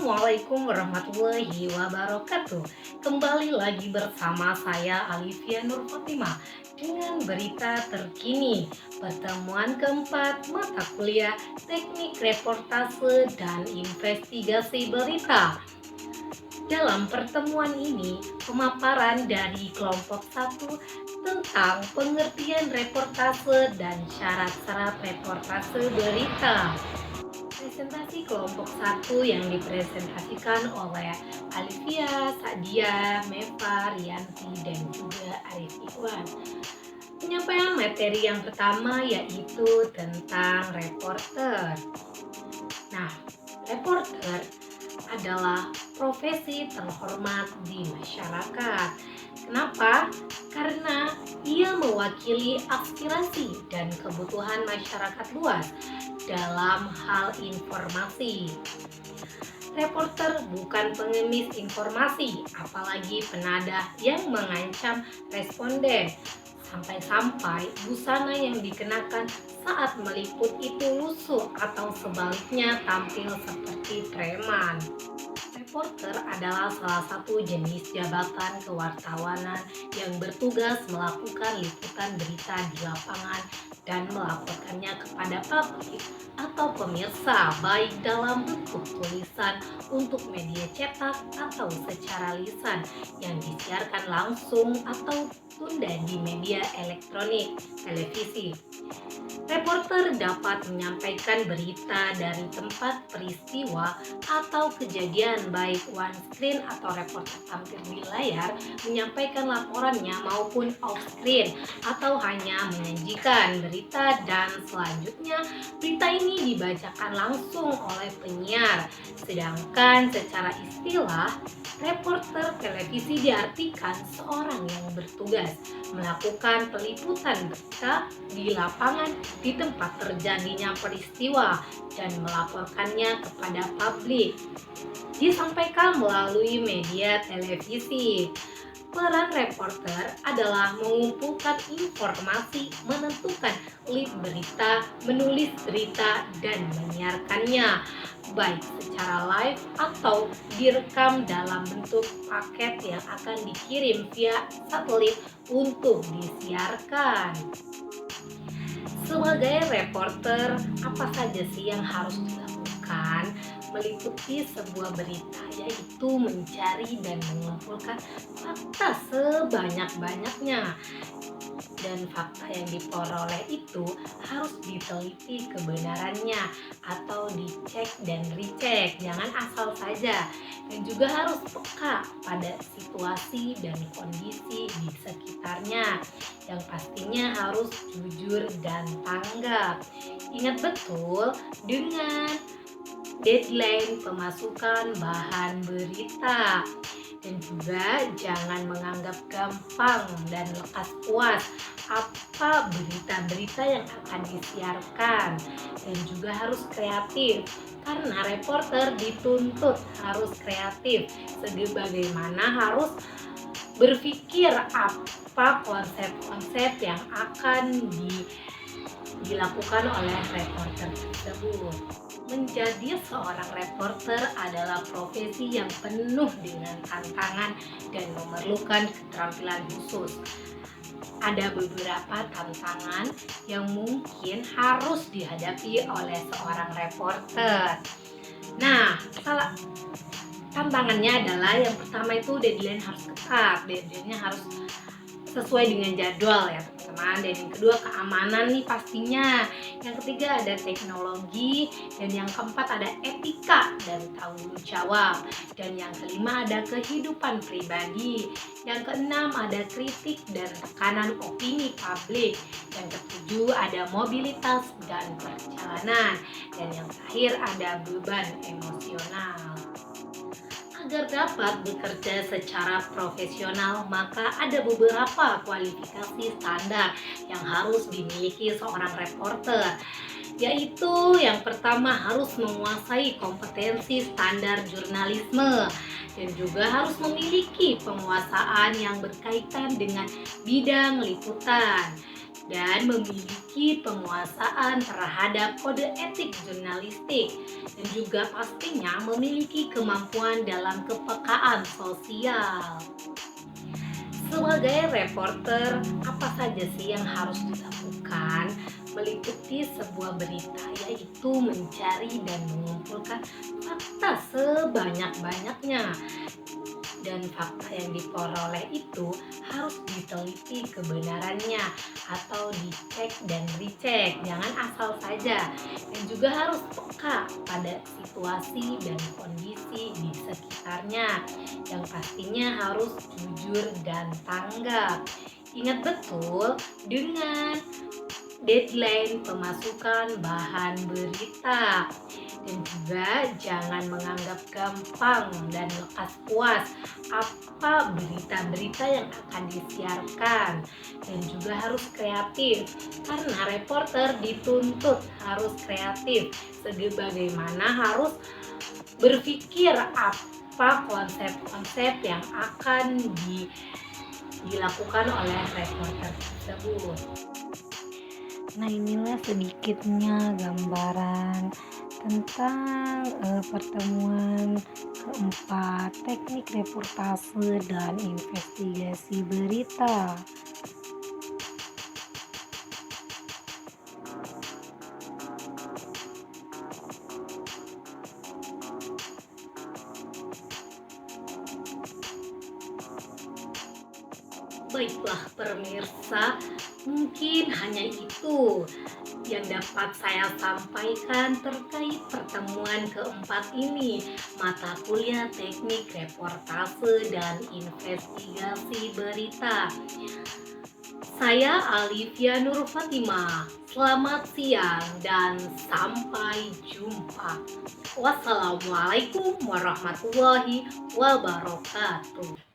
Assalamualaikum warahmatullahi wabarakatuh. Kembali lagi bersama saya Alivia Nur Fatimah dengan berita terkini pertemuan keempat mata kuliah teknik reportase dan investigasi berita. Dalam pertemuan ini, pemaparan dari kelompok satu tentang pengertian reportase dan syarat-syarat reportase berita. Presentasi kelompok satu yang dipresentasikan oleh Alivia, Sadia, Meva, Rianti, dan juga Arif Ikhwan. Penyampaian materi yang pertama yaitu tentang reporter. Nah, reporter adalah profesi terhormat di masyarakat. Kenapa? Karena ia mewakili aspirasi dan kebutuhan masyarakat luas dalam hal informasi. Reporter bukan pengemis informasi, apalagi penadah yang mengancam responden. Sampai-sampai busana yang dikenakan saat meliput itu lusuh atau sebaliknya tampil seperti preman. Reporter adalah salah satu jenis jabatan kewartawanan yang bertugas melakukan liputan berita di lapangan dan melaporkannya kepada publik atau pemirsa, baik dalam bentuk tulisan untuk media cetak atau secara lisan yang disiarkan langsung atau tunda di media elektronik, televisi. Reporter dapat menyampaikan berita dari tempat peristiwa atau kejadian baik one screen atau reporter tampil di layar menyampaikan laporannya maupun off screen atau hanya menyajikan berita dan selanjutnya berita ini dibacakan langsung oleh penyiar. Sedangkan secara istilah reporter televisi diartikan seorang yang bertugas melakukan peliputan berita di lapangan di tempat terjadinya peristiwa dan melaporkannya kepada publik. Disampaikan melalui media televisi. Peran reporter adalah mengumpulkan informasi, menentukan lead berita, menulis berita, dan menyiarkannya, baik secara live atau direkam dalam bentuk paket yang akan dikirim via satelit untuk disiarkan. Sebagai reporter, apa saja sih yang harus dilakukan? Meliputi sebuah berita, yaitu mencari dan mengumpulkan fakta sebanyak-banyaknya. Dan fakta yang diperoleh itu harus diteliti kebenarannya atau dicek dan recheck, jangan asal saja. Dan juga harus peka pada situasi dan kondisi di sekitarnya, yang pastinya harus jujur dan tanggap. Ingat betul dengan deadline pemasukan bahan berita. Dan juga jangan menganggap gampang dan lekas puas apa berita-berita yang akan disiarkan, dan juga harus kreatif karena reporter dituntut harus kreatif, sebagaimana harus berpikir apa konsep-konsep yang akan dilakukan oleh reporter tersebut. Menjadi seorang reporter adalah profesi yang penuh dengan tantangan dan memerlukan keterampilan khusus. Ada beberapa tantangan yang mungkin harus dihadapi oleh seorang reporter. Nah, tantangannya adalah yang pertama itu deadline harus ketat, deadline-nya harus sesuai dengan jadwal ya teman-teman. Dan yang kedua keamanan nih pastinya. Yang ketiga ada teknologi, dan yang keempat ada etika dan tanggung jawab, dan yang kelima ada kehidupan pribadi, yang keenam ada kritik dan tekanan opini publik, yang ketujuh ada mobilitas dan perjalanan, dan yang terakhir ada beban emosional. Agar dapat bekerja secara profesional, maka ada beberapa kualifikasi standar yang harus dimiliki seorang reporter, yaitu yang pertama harus menguasai kompetensi standar jurnalisme, dan juga harus memiliki penguasaan yang berkaitan dengan bidang liputan. dan memiliki penguasaan terhadap kode etik jurnalistik, dan juga pastinya memiliki kemampuan dalam kepekaan sosial. Sebagai reporter, apa saja sih yang harus dilakukan meliputi sebuah berita, yaitu mencari dan mengumpulkan fakta sebanyak-banyaknya, dan fakta yang diperoleh itu harus diteliti kebenarannya atau dicek dan recheck, jangan asal saja, dan juga harus peka pada situasi dan kondisi di sekitarnya, yang pastinya harus jujur dan tanggap. Ingat betul dengan deadline pemasukan bahan berita, dan juga jangan menganggap gampang dan lekas puas apa berita-berita yang akan disiarkan, dan juga harus kreatif karena reporter dituntut harus kreatif, sebagaimana harus berpikir apa konsep-konsep yang akan dilakukan oleh reporter tersebut. Nah, inilah sedikitnya gambaran tentang pertemuan keempat teknik reportase dan investigasi berita. Baiklah pemirsa, mungkin hanya itu yang dapat saya sampaikan terkait pertemuan keempat ini, mata kuliah teknik reportase dan investigasi berita. Saya Alivia Nur Fatimah. Selamat siang dan sampai jumpa. Wassalamualaikum warahmatullahi wabarakatuh.